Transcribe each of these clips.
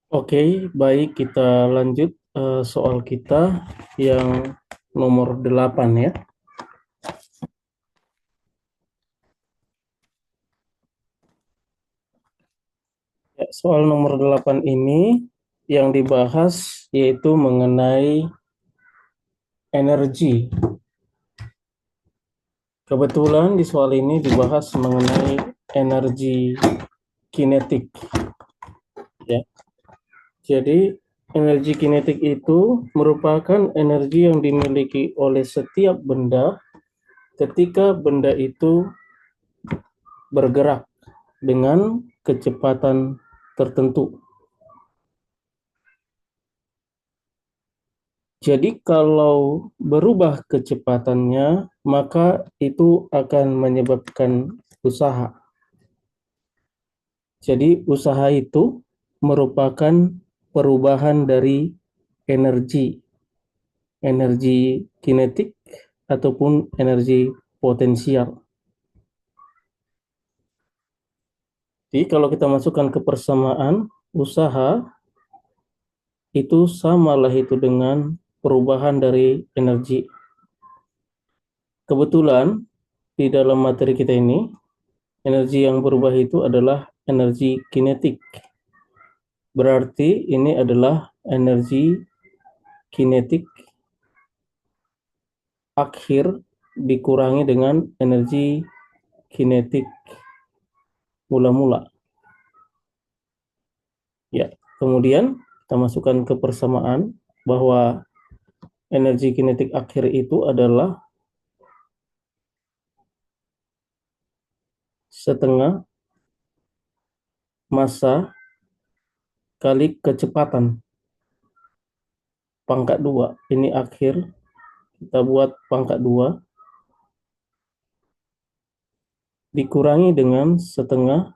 Oke, baik kita lanjut soal kita yang nomor 8 ya. Ya, soal nomor 8 ini yang dibahas yaitu mengenai energi. Kebetulan di soal ini dibahas mengenai energi kinetik ya. Jadi energi kinetik itu merupakan energi yang dimiliki oleh setiap benda ketika benda itu bergerak dengan kecepatan tertentu. Jadi kalau berubah kecepatannya, maka itu akan menyebabkan usaha. Jadi usaha itu merupakan perubahan dari energi, energi kinetik ataupun energi potensial. Jadi kalau kita masukkan ke persamaan, usaha itu samalah itu dengan perubahan dari energi. Kebetulan di dalam materi kita ini, energi yang berubah itu adalah energi kinetik. Berarti ini adalah energi kinetik akhir dikurangi dengan energi kinetik mula-mula. Ya, kemudian kita masukkan ke persamaan bahwa energi kinetik akhir itu adalah setengah massa kali kecepatan pangkat 2. Ini akhir, kita buat pangkat 2 dikurangi dengan setengah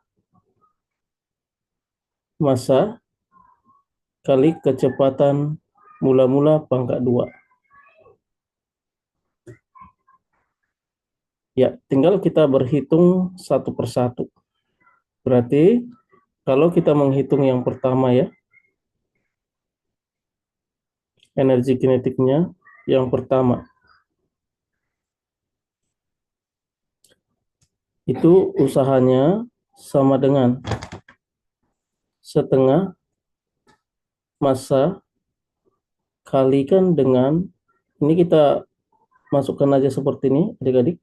massa kali kecepatan mula-mula pangkat 2. Ya, tinggal kita berhitung satu persatu. Berarti kalau kita menghitung yang pertama ya, energi kinetiknya yang pertama, itu usahanya sama dengan setengah massa kalikan dengan, ini kita masukkan aja seperti ini adik-adik,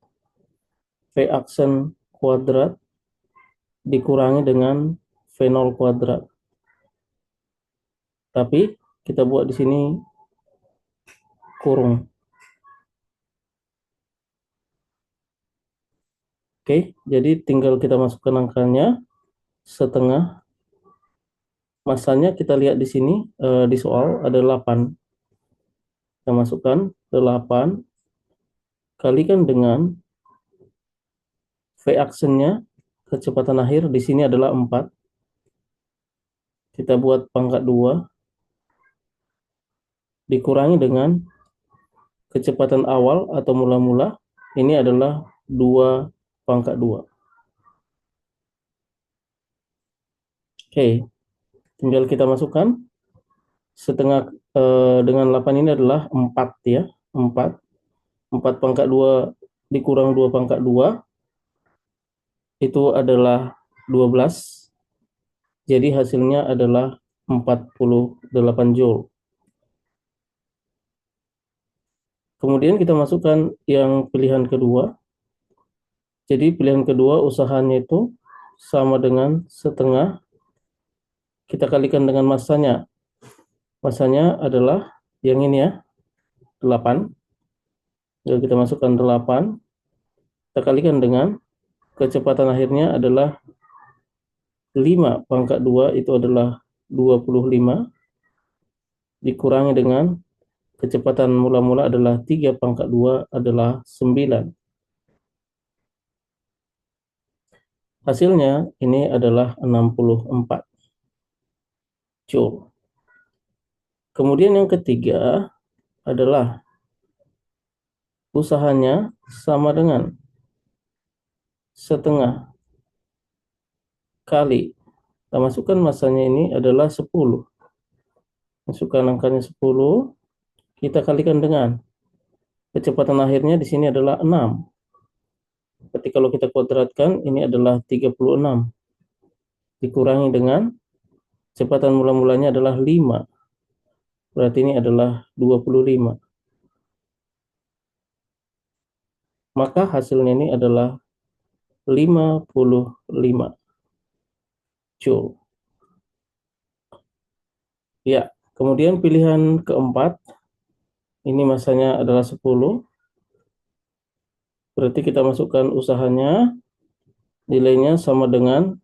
V aksen kuadrat dikurangi dengan V0 kuadrat. Tapi kita buat di sini kurung. Oke, jadi tinggal kita masukkan angkanya, setengah massanya kita lihat di sini di soal ada 8. Kita masukkan 8 kalikan dengan V aksennya kecepatan akhir di sini adalah 4. Kita buat pangkat 2 dikurangi dengan kecepatan awal atau mula-mula, ini adalah 2 pangkat 2. Oke, tinggal kita masukkan setengah dengan 8 ini adalah 4 ya. 4 4 pangkat 2 dikurang 2 pangkat 2 itu adalah 12. Jadi hasilnya adalah 48 Joule. Kemudian kita masukkan yang pilihan kedua. Jadi pilihan kedua usahanya itu sama dengan setengah, kita kalikan dengan massanya. Massanya adalah yang ini ya, 8. Jadi kita masukkan 8, kita kalikan dengan kecepatan akhirnya adalah 5 pangkat 2 itu adalah 25 dikurangi dengan kecepatan mula-mula adalah 3 pangkat 2 adalah 9. Hasilnya ini adalah 64 Joule. Kemudian yang ketiga adalah usahanya sama dengan setengah kali, kita masukkan massanya ini adalah 10. Masukkan angkanya 10, kita kalikan dengan kecepatan akhirnya di sini adalah 6. Berarti kalau kita kuadratkan, ini adalah 36. Dikurangi dengan kecepatan mula-mulanya adalah 5. Berarti ini adalah 25. Maka hasilnya ini adalah 55 Joule. Ya, kemudian pilihan keempat, ini masanya adalah 10. Berarti kita masukkan usahanya, nilainya sama dengan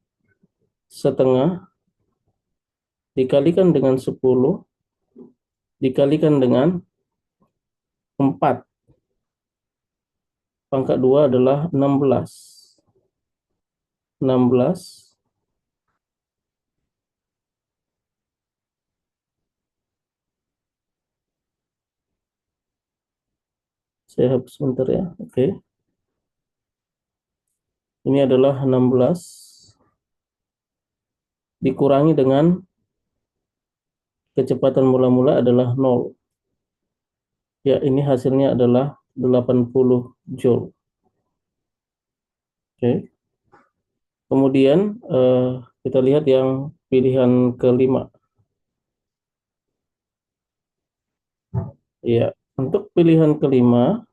setengah dikalikan dengan 10 dikalikan dengan 4. Pangkat 2 adalah 16. 16. Saya hapus sebentar ya. Oke. Ini adalah 16 dikurangi dengan kecepatan mula-mula adalah 0. Ya, ini hasilnya adalah 80 Joule. Oke. Kemudian kita lihat yang pilihan kelima. Ya, untuk pilihan kelima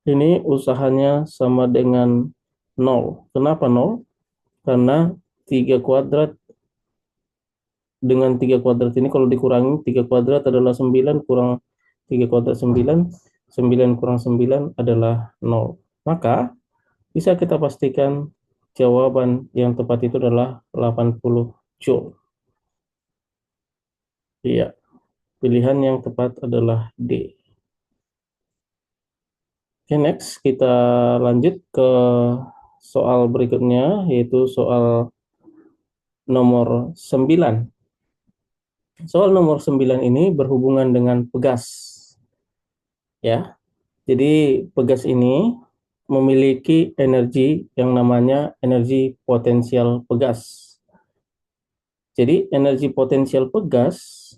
ini usahanya sama dengan 0. Kenapa 0? Karena 3 kuadrat dengan 3 kuadrat ini kalau dikurangi 3 kuadrat adalah 9 kurang 3 kuadrat 9, 9 kurang 9 adalah 0. Maka bisa kita pastikan jawaban yang tepat itu adalah 80 Joule. Iya, pilihan yang tepat adalah D. Oke, next kita lanjut ke soal berikutnya, yaitu soal nomor 9. Soal nomor 9 ini berhubungan dengan pegas. Ya, jadi pegas ini memiliki energi yang namanya energi potensial pegas. Jadi energi potensial pegas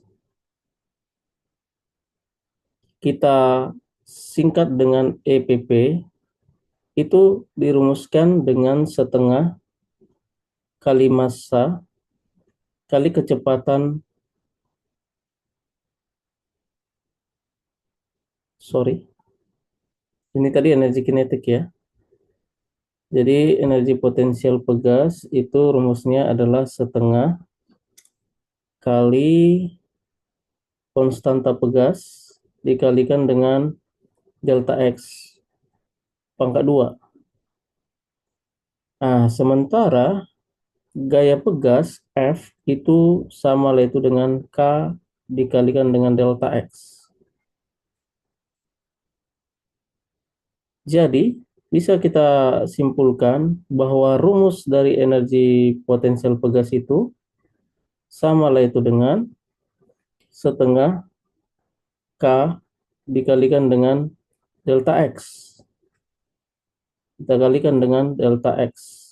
kita singkat dengan EPP, itu dirumuskan dengan setengah kali massa kali kecepatan, ini tadi energi kinetik ya. Jadi energi potensial pegas itu rumusnya adalah setengah kali konstanta pegas dikalikan dengan delta X pangkat 2. Nah, sementara gaya pegas F itu sama yaitu dengan K dikalikan dengan delta X. Jadi, bisa kita simpulkan bahwa rumus dari energi potensial pegas itu sama yaitu dengan setengah K dikalikan dengan delta X. Kita kalikan dengan delta X.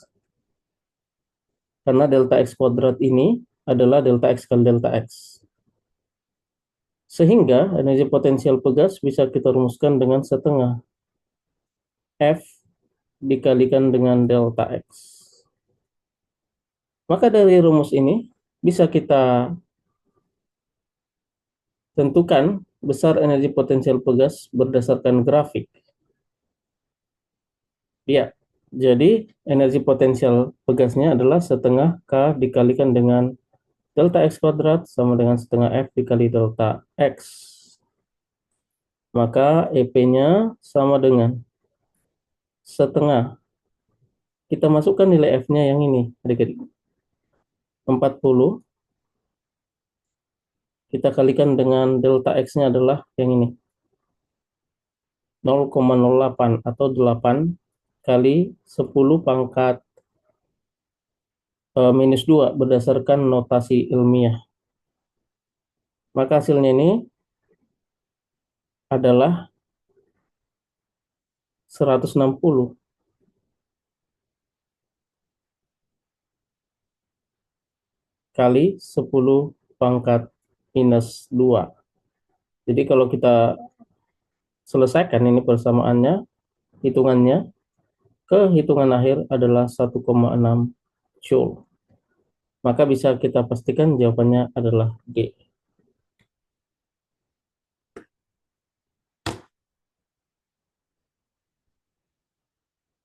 Karena delta X kuadrat ini adalah delta X kali delta X. Sehingga energi potensial pegas bisa kita rumuskan dengan setengah F dikalikan dengan delta X. Maka dari rumus ini bisa kita tentukan besar energi potensial pegas berdasarkan grafik. Ya, jadi energi potensial pegasnya adalah setengah K dikalikan dengan delta X kuadrat sama dengan setengah F dikali delta X. Maka EP-nya sama dengan setengah. Kita masukkan nilai F-nya yang ini, adik-adik. 40. Kita kalikan dengan delta X-nya adalah yang ini. 0,08 atau 8 kali 10 pangkat minus 2 berdasarkan notasi ilmiah. Maka hasilnya ini adalah 160. kali 10 pangkat minus 2. Jadi kalau kita selesaikan ini persamaannya, hitungannya, ke hitungan akhir adalah 1,6 Joule. Maka bisa kita pastikan jawabannya adalah D.